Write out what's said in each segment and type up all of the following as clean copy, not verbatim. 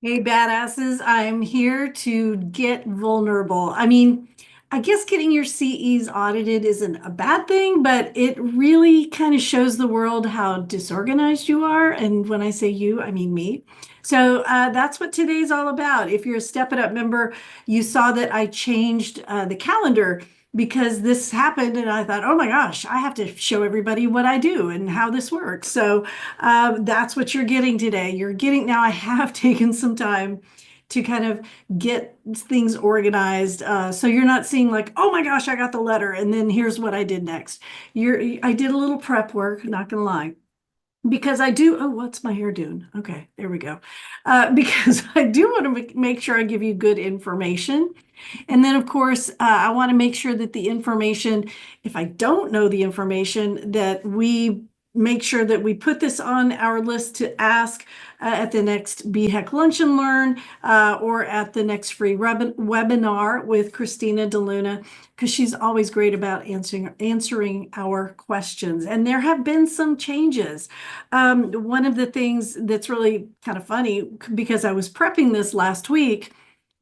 Hey, badasses, I'm here to get vulnerable. I mean, I guess getting your CEs audited isn't a bad thing, but it really kind of shows the world how disorganized you are. And when I say you, I mean me. So that's what today's all about. If you're a Step It Up member, you saw that I changed the calendar because this happened, and I thought, oh my gosh, I have to show everybody what I do and how this works. So that's what you're getting today. You're getting now. I have taken some time to kind of get things organized, so you're not seeing like, oh my gosh, I got the letter, and then here's what I did next. I did a little prep work. Not gonna lie, because I do. Oh, what's my hair doing? Okay, there we go. Because I do want to make sure I give you good information. And then, of course, I want to make sure that the information, if I don't know the information, that we make sure that we put this on our list to ask at the next BHEC Lunch and Learn or at the next free webinar with Christina DeLuna, because she's always great about answering our questions. And there have been some changes. One of the things that's really kind of funny, because I was prepping this last week,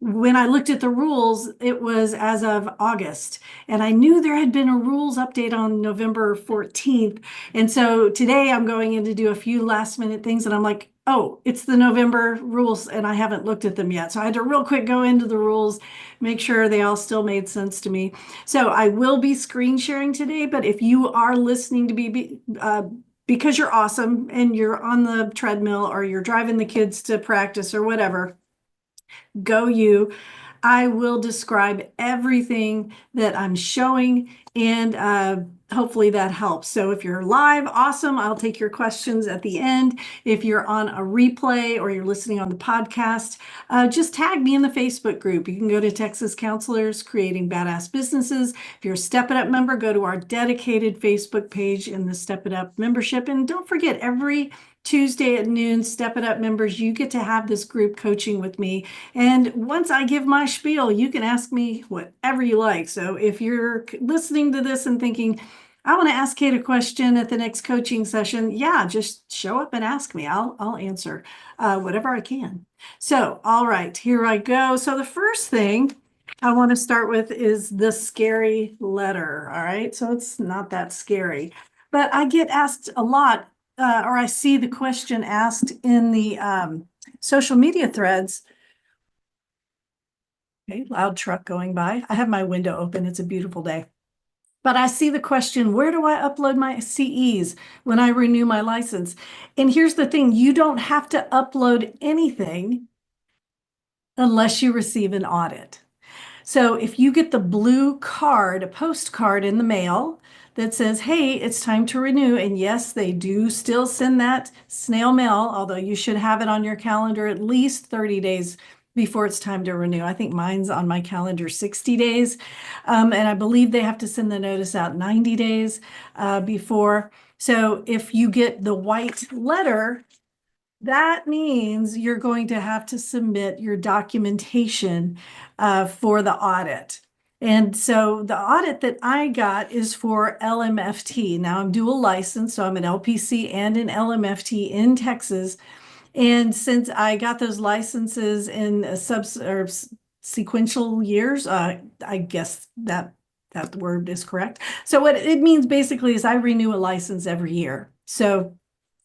when I looked at the rules, it was as of August, and I knew there had been a rules update on November 14th. And so today I'm going in to do a few last minute things, and I'm like, oh, it's the November rules, and I haven't looked at them yet. So I had to real quick go into the rules, make sure they all still made sense to me. So I will be screen sharing today, but if you are listening to because you're awesome and you're on the treadmill or you're driving the kids to practice or whatever, go you. I will describe everything that I'm showing, and hopefully that helps. So if you're live, awesome. I'll take your questions at the end. If you're on a replay or you're listening on the podcast, just tag me in the Facebook group. You can go to Texas Counselors Creating Badass Businesses. If you're a Step It Up member, go to our dedicated Facebook page in the Step It Up membership. And don't forget, every Tuesday at noon, Step It Up members, you get to have this group coaching with me. And once I give my spiel, you can ask me whatever you like. So if you're listening to this and thinking, I want to ask Kate a question at the next coaching session, yeah, just show up and ask me. I'll answer whatever I can. So, all right, here I go. So the first thing I want to start with is the scary letter. All right, so it's not that scary, but I get asked a lot, or I see the question asked in the social media threads. Okay, loud truck going by. I have my window open. It's a beautiful day. But I see the question, where do I upload my CEs when I renew my license? And here's the thing, you don't have to upload anything unless you receive an audit. So if you get the blue card, a postcard in the mail that says, hey, it's time to renew. And yes, they do still send that snail mail, although you should have it on your calendar at least 30 days before it's time to renew. I think mine's on my calendar 60 days. And I believe they have to send the notice out 90 days before. So if you get the white letter, that means you're going to have to submit your documentation for the audit. And so the audit that I got is for LMFT. Now I'm dual licensed, so I'm an LPC and an LMFT in Texas. And since I got those licenses in sequential years, I guess that word is correct. So what it means basically is I renew a license every year. So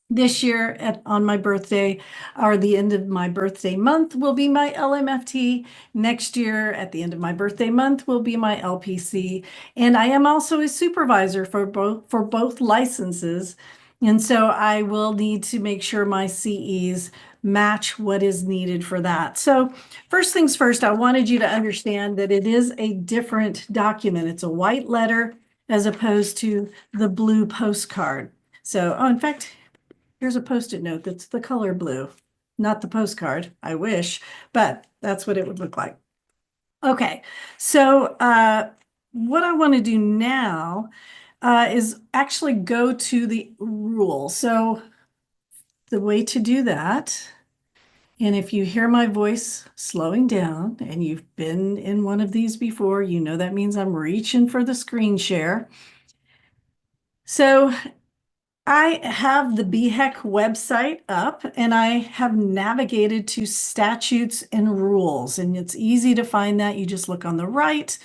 this year on my birthday, or the end of my birthday month, will be my LMFT. Next year at the end of my birthday month will be my LPC. And I am also a supervisor for both licenses. And so I will need to make sure my CEs match what is needed for that. So first things first, I wanted you to understand that it is a different document. It's a white letter as opposed to the blue postcard. So, oh, in fact, here's a Post-it note that's the color blue, not the postcard. I wish, but that's what it would look like. Okay, so what I want to do now is actually go to the rule. So the way to do that, and if you hear my voice slowing down and you've been in one of these before, you know that means I'm reaching for the screen share. So I have the BHEC website up and I have navigated to statutes and rules, and it's easy to find that. You just look on the right,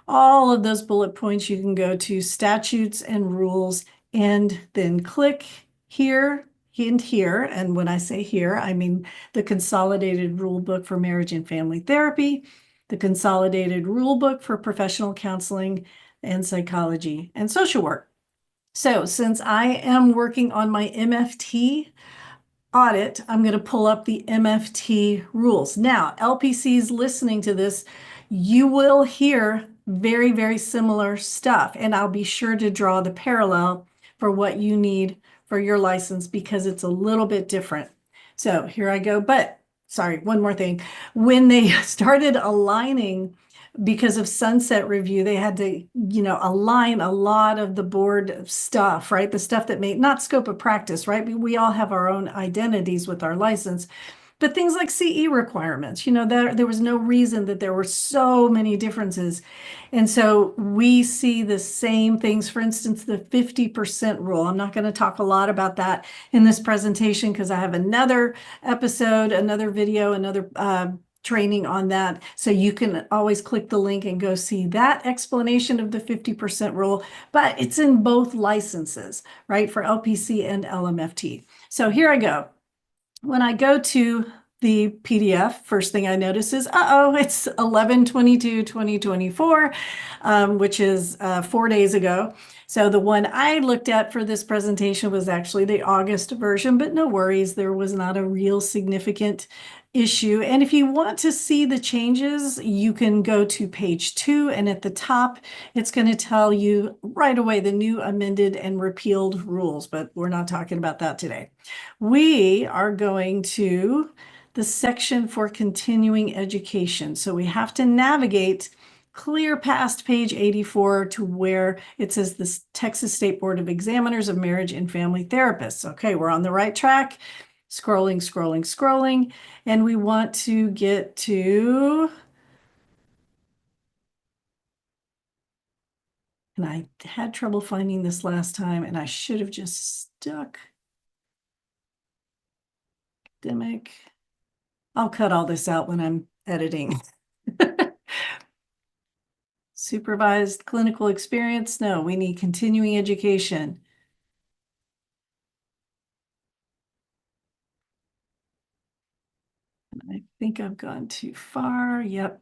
all of those bullet points, you can go to statutes and rules and then click here and here. And when I say here, I mean the Consolidated Rule Book for Marriage and Family Therapy, the Consolidated Rule Book for Professional Counseling and Psychology and Social Work. So since I am working on my MFT audit, I'm going to pull up the MFT rules. Now, LPCs listening to this, you will hear very, very similar stuff, and I'll be sure to draw the parallel for what you need for your license because it's a little bit different. So here I go. But sorry, one more thing. When they started aligning because of sunset review, they had to, align a lot of the board stuff, right? The stuff that may not scope of practice, right? We all have our own identities with our license, but things like CE requirements, there was no reason that there were so many differences. And so we see the same things, for instance, the 50% rule. I'm not going to talk a lot about that in this presentation because I have another episode, another video, another training on that. So you can always click the link and go see that explanation of the 50% rule, but it's in both licenses, right? For LPC and LMFT. So here I go. When I go to the PDF, first thing I notice is, it's 11/22/2024, which is 4 days ago. So the one I looked at for this presentation was actually the August version, but no worries, there was not a real significant issue. And if you want to see the changes, you can go to page 2, and at the top, it's going to tell you right away the new amended and repealed rules, but we're not talking about that today. We are going to the section for continuing education. So we have to navigate clear past page 84 to where it says the Texas State Board of Examiners of Marriage and Family Therapists. Okay, we're on the right track. Scrolling, scrolling, scrolling. And we want to get to, and I had trouble finding this last time, and I should have just stuck academic. I'll cut all this out when I'm editing. Supervised clinical experience? No, we need continuing education. I think I've gone too far. Yep.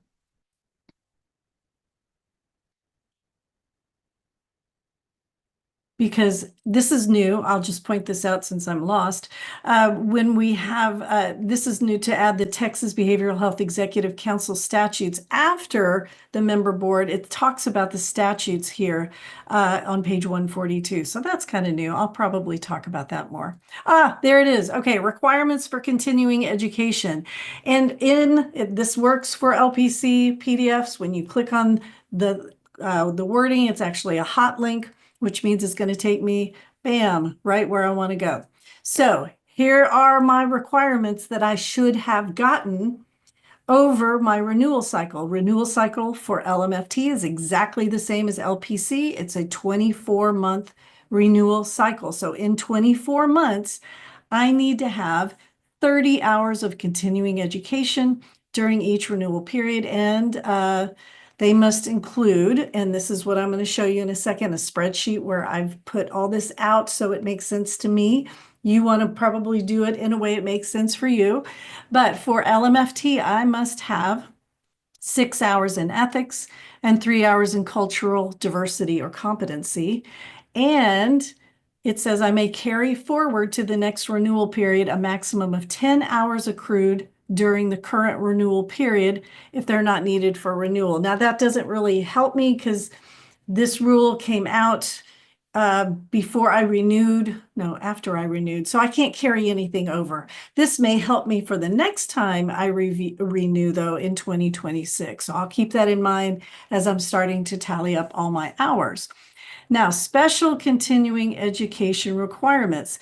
Because this is new. I'll just point this out since I'm lost. When we have, this is new to add the Texas Behavioral Health Executive Council statutes after the member board. It talks about the statutes here on page 142. So that's kind of new. I'll probably talk about that more. There it is. Okay, requirements for continuing education. And this works for LPC PDFs. When you click on the wording, it's actually a hot link, which means it's going to take me, bam, right where I want to go. So here are my requirements that I should have gotten over my renewal cycle. Renewal cycle for LMFT is exactly the same as LPC. It's a 24-month renewal cycle. So in 24 months, I need to have 30 hours of continuing education during each renewal period, and they must include, and this is what I'm going to show you in a second, a spreadsheet where I've put all this out so it makes sense to me. You want to probably do it in a way it makes sense for you. But for LMFT, I must have 6 hours in ethics and 3 hours in cultural diversity or competency. And it says I may carry forward to the next renewal period a maximum of 10 hours accrued during the current renewal period if they're not needed for renewal. Now, that doesn't really help me because this rule came out before I renewed, no, after I renewed. So I can't carry anything over. This may help me for the next time I renew, though, in 2026. So I'll keep that in mind as I'm starting to tally up all my hours. Now, special continuing education requirements.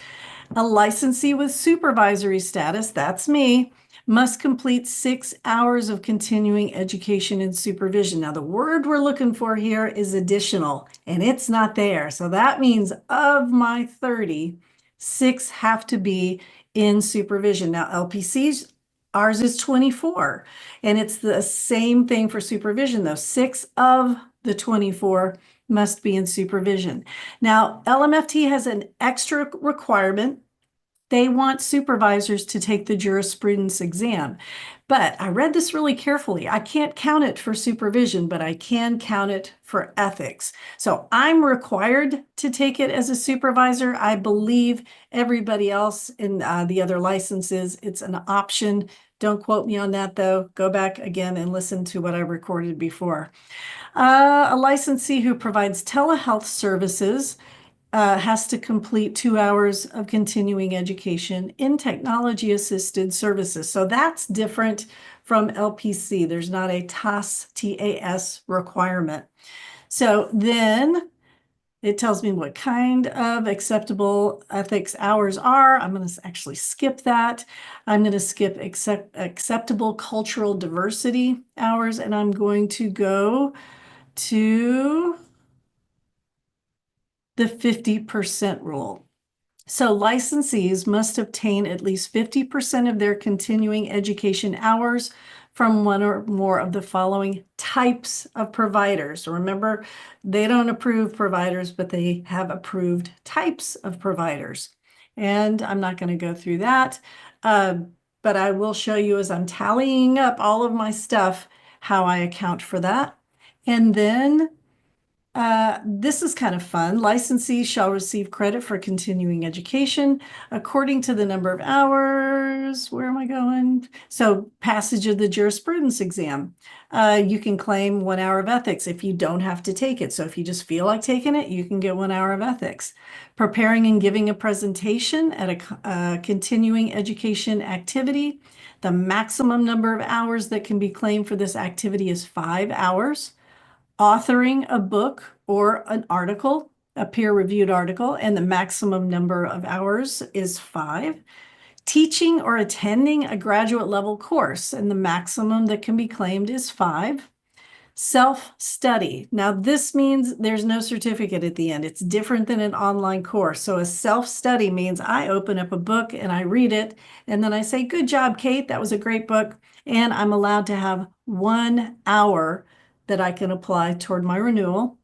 A licensee with supervisory status, that's me, must complete 6 hours of continuing education and supervision. Now, the word we're looking for here is additional, and it's not there. So that means of my 30, 6 have to be in supervision. Now, LPCs, ours is 24, and it's the same thing for supervision, though. 6 of the 24 must be in supervision. Now, LMFT has an extra requirement. They want supervisors to take the jurisprudence exam. But I read this really carefully. I can't count it for supervision, but I can count it for ethics. So I'm required to take it as a supervisor. I believe everybody else in the other licenses, it's an option. Don't quote me on that, though. Go back again and listen to what I recorded before. A licensee who provides telehealth services has to complete 2 hours of continuing education in technology assisted services. So that's different from LPC. There's not a TAS requirement. So then it tells me what kind of acceptable ethics hours are. I'm going to actually skip that. I'm going to skip acceptable cultural diversity hours, and I'm going to go to the 50% rule. So licensees must obtain at least 50% of their continuing education hours from one or more of the following types of providers. Remember, they don't approve providers, but they have approved types of providers. And I'm not going to go through that, but I will show you as I'm tallying up all of my stuff, how I account for that. And then this is kind of fun. Licensees shall receive credit for continuing education according to the number of hours. Where am I going? So passage of the jurisprudence exam. You can claim 1 hour of ethics if you don't have to take it. So if you just feel like taking it, you can get 1 hour of ethics. Preparing and giving a presentation at a continuing education activity. The maximum number of hours that can be claimed for this activity is 5 hours. Authoring a book or an article, a peer-reviewed article, and the maximum number of hours is 5. Teaching or attending a graduate level course, and the maximum that can be claimed is 5. Self-study. Now, this means there's no certificate at the end. It's different than an online course. So a self-study means I open up a book and I read it, and then I say, good job, Kate, that was a great book, and I'm allowed to have 1 hour that I can apply toward my renewal.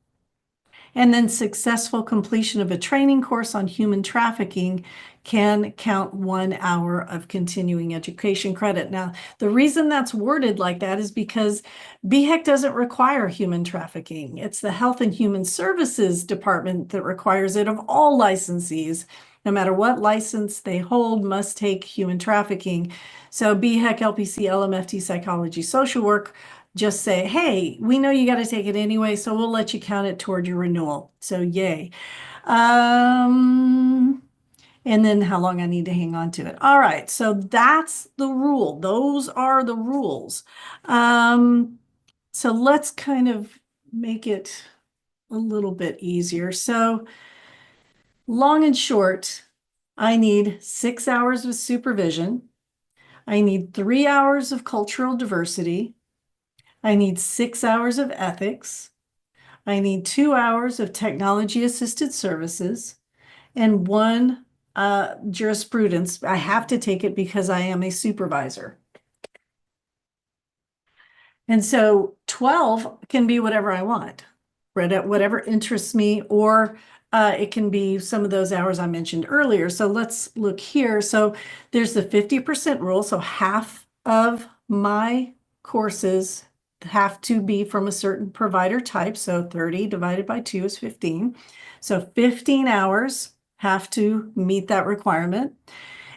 And then successful completion of a training course on human trafficking can count 1 hour of continuing education credit. Now, the reason that's worded like that is because BHEC doesn't require human trafficking. It's the Health and Human Services Department that requires it of all licensees. No matter what license they hold, must take human trafficking. So BHEC, LPC, LMFT, psychology, social work just say, hey, we know you got to take it anyway, so we'll let you count it toward your renewal. So yay. And then how long I need to hang on to it. All right, so that's the rule. Those are the rules. So let's kind of make it a little bit easier. So long and short, I need 6 hours of supervision. I need 3 hours of cultural diversity. I need 6 hours of ethics. I need 2 hours of technology assisted services and 1 jurisprudence. I have to take it because I am a supervisor. And so 12 can be whatever I want, whatever interests me, or it can be some of those hours I mentioned earlier. So let's look here. So there's the 50% rule. So half of my courses have to be from a certain provider type. So 30 divided by 2 is 15. So 15 hours have to meet that requirement.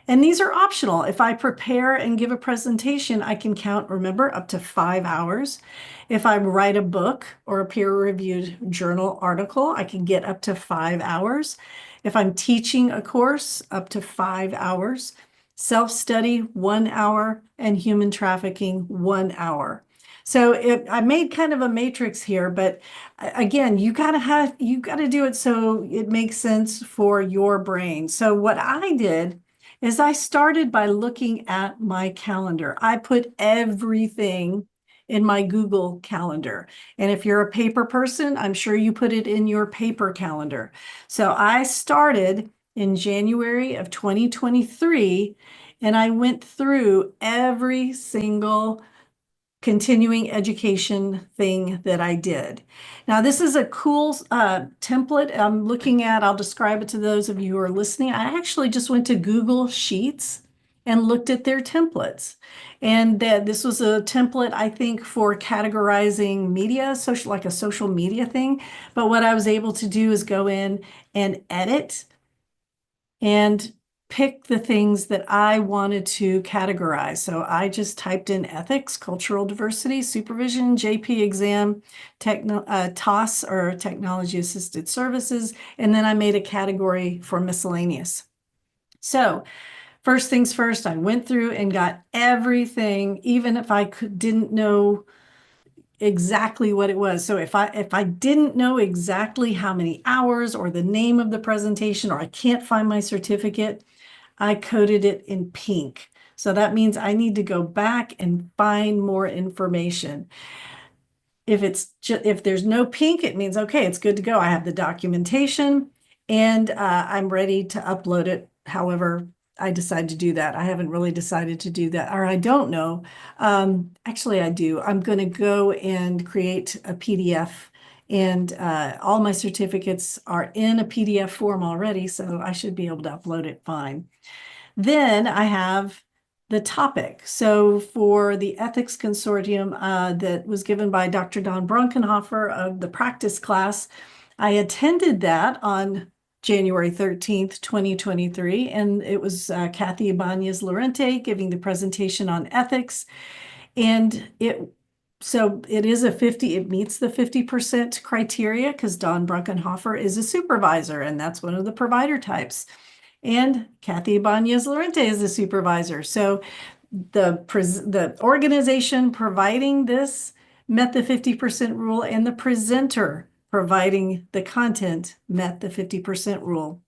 And these are optional. If I prepare and give a presentation, I can count, remember, up to 5 hours. If I write a book or a peer-reviewed journal article, I can get up to 5 hours. If I'm teaching a course, up to 5 hours. Self-study, 1 hour, and human trafficking, 1 hour. So I made kind of a matrix here, but again, you got to do it so it makes sense for your brain. So what I did is I started by looking at my calendar. I put everything in my Google Calendar. And if you're a paper person, I'm sure you put it in your paper calendar. So I started in January of 2023, and I went through every single continuing education thing that I did. Now, this is a cool template I'm looking at. I'll describe it to those of you who are listening. I actually just went to Google Sheets and looked at their templates. And this was a template, I think, for categorizing media, social, like a social media thing. But what I was able to do is go in and edit and pick the things that I wanted to categorize. So I just typed in ethics, cultural diversity, supervision, JP exam, TOS or technology assisted services, and then I made a category for miscellaneous. So first things first, I went through and got everything, even if didn't know exactly what it was. So if I didn't know exactly how many hours or the name of the presentation, or I can't find my certificate, I coded it in pink. So that means I need to go back and find more information. If there's no pink, it means, okay, it's good to go. I have the documentation and I'm ready to upload it. However, I decide to do that. I haven't really decided to do that, or I don't know. Actually, I do. I'm going to go and create a PDF, and all my certificates are in a PDF form already, so I should be able to upload it fine. Then I have the topic. So for the ethics consortium that was given by Dr. Don Bronkenhofer of the practice class, I attended that on January 13th, 2023, and it was Kathy Ibanez Lorente giving the presentation on ethics. And so it meets the 50% criteria because Don Brunkenhofer is a supervisor, and that's one of the provider types. And Kathy Ibanez Lorente is the supervisor. So the organization providing this met the 50% rule, and the presenter providing the content met the 50% rule.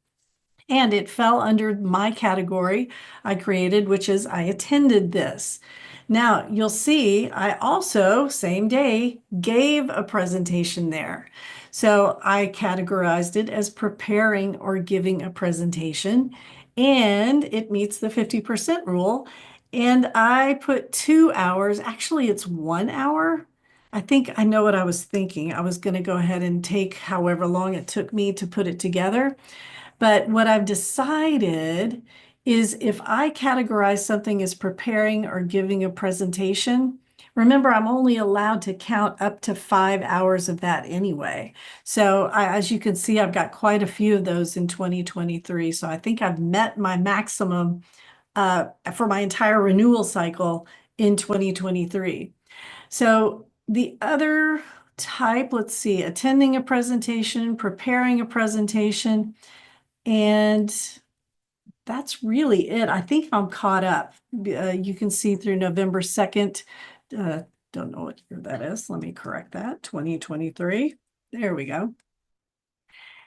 And it fell under my category I created, which is I attended this. Now, you'll see I also, same day, gave a presentation there. So I categorized it as preparing or giving a presentation, and it meets the 50% rule. And I put 2 hours, actually, it's 1 hour. I think I know what I was thinking. I was going to go ahead and take however long it took me to put it together. But what I've decided is if I categorize something as preparing or giving a presentation, remember, I'm only allowed to count up to 5 hours of that anyway. So as you can see, I've got quite a few of those in 2023. So I think I've met my maximum for my entire renewal cycle in 2023. So the other type, let's see, attending a presentation, preparing a presentation, and that's really it. I think I'm caught up. You can see through November 2nd. Don't know what year that is. Let me correct that. 2023. There we go.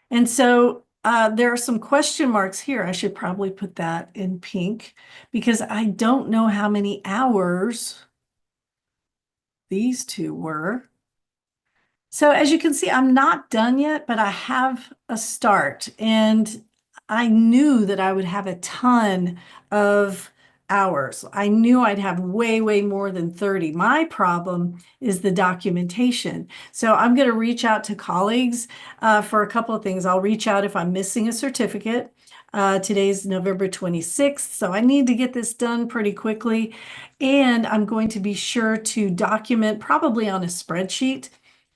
And so there are some question marks here. I should probably put that in pink because I don't know how many hours these two were. So as you can see, I'm not done yet, but I have a start, and I knew that I would have a ton of hours. I knew I'd have way, way more than 30. My problem is the documentation. So I'm going to reach out to colleagues for a couple of things. I'll reach out if I'm missing a certificate. Today's November 26th, so I need to get this done pretty quickly. And I'm going to be sure to document, probably on a spreadsheet,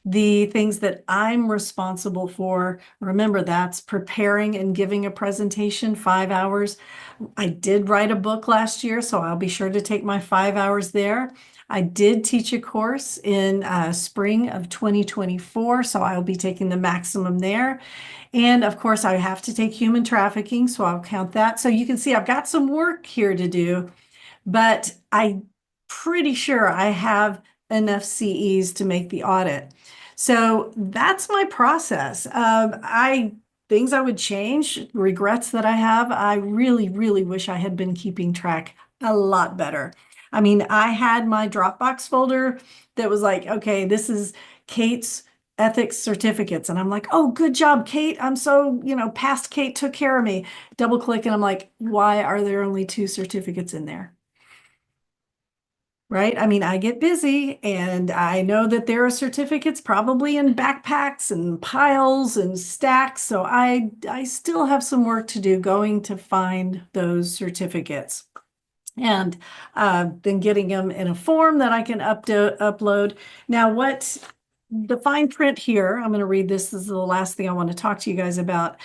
the things that I'm responsible for. Remember, that's preparing and giving a presentation, 5 hours. I did write a book last year, so I'll be sure to take my 5 hours there. I did teach a course in spring of 2024, so I'll be taking the maximum there. And of course, I have to take human trafficking, so I'll count that. So you can see I've got some work here to do, but I'm pretty sure I have enough CEs to make the audit. So that's my process. Things I would change, regrets that I have. I really, really wish I had been keeping track a lot better. I mean, I had my Dropbox folder that was like, okay, this is Kate's ethics certificates. And I'm like, oh, good job, Kate. I'm so, past Kate took care of me. Double click and I'm like, why are there only two certificates in there? Right? I mean, I get busy and I know that there are certificates probably in backpacks and piles and stacks. So I still have some work to do going to find those certificates and then getting them in a form that I can upload. Now, what the fine print here, I'm going to read this. This is the last thing I want to talk to you guys about.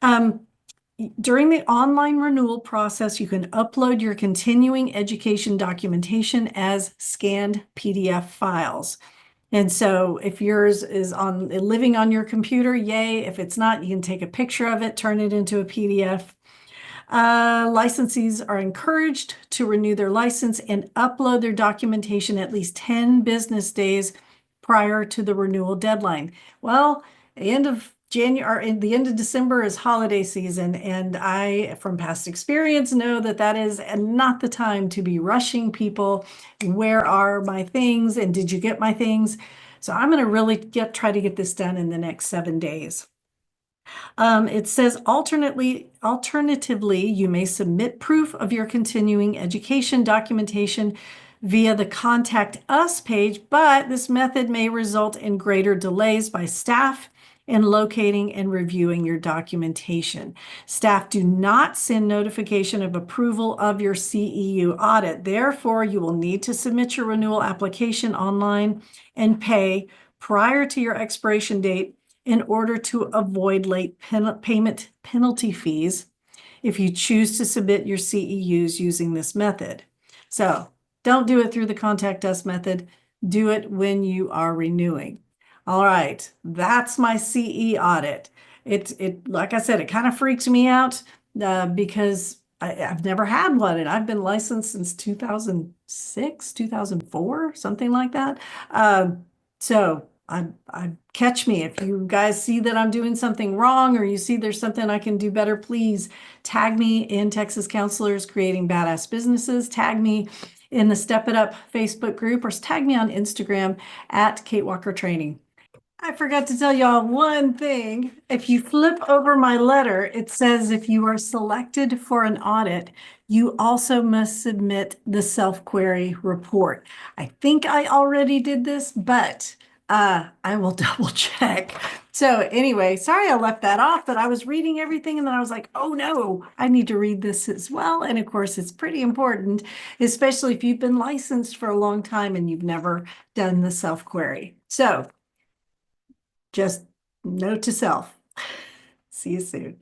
Um, During the online renewal process, you can upload your continuing education documentation as scanned PDF files. And so if yours is on living on your computer, yay. If it's not, you can take a picture of it, turn it into a PDF. Licensees are encouraged to renew their license and upload their documentation at least 10 business days prior to the renewal deadline. Well, the end of January, the end of December is holiday season, and I, from past experience, know that that is not the time to be rushing people. Where are my things? And did you get my things? So I'm going to really try to get this done in the next 7 days. It says alternatively, you may submit proof of your continuing education documentation via the Contact Us page, but this method may result in greater delays by staff in locating and reviewing your documentation. Staff do not send notification of approval of your CEU audit. Therefore, you will need to submit your renewal application online and pay prior to your expiration date in order to avoid late payment penalty fees if you choose to submit your CEUs using this method. So don't do it through the Contact Us method. Do it when you are renewing. All right, that's my CE audit. It like I said, it kind of freaks me out because I've never had one, and I've been licensed since 2006, 2004, something like that. So I catch me if you guys see that I'm doing something wrong or you see there's something I can do better, please tag me in Texas Counselors Creating Badass Businesses, tag me in the Step It Up Facebook group, or tag me on Instagram at Kate Walker Training. I forgot to tell y'all one thing. If you flip over my letter, it says if you are selected for an audit, you also must submit the self-query report. I think I already did this, but I will double check. So anyway, sorry I left that off, but I was reading everything and then I was like, oh no, I need to read this as well. And of course, it's pretty important, especially if you've been licensed for a long time and you've never done the self-query. So just note to self. See you soon.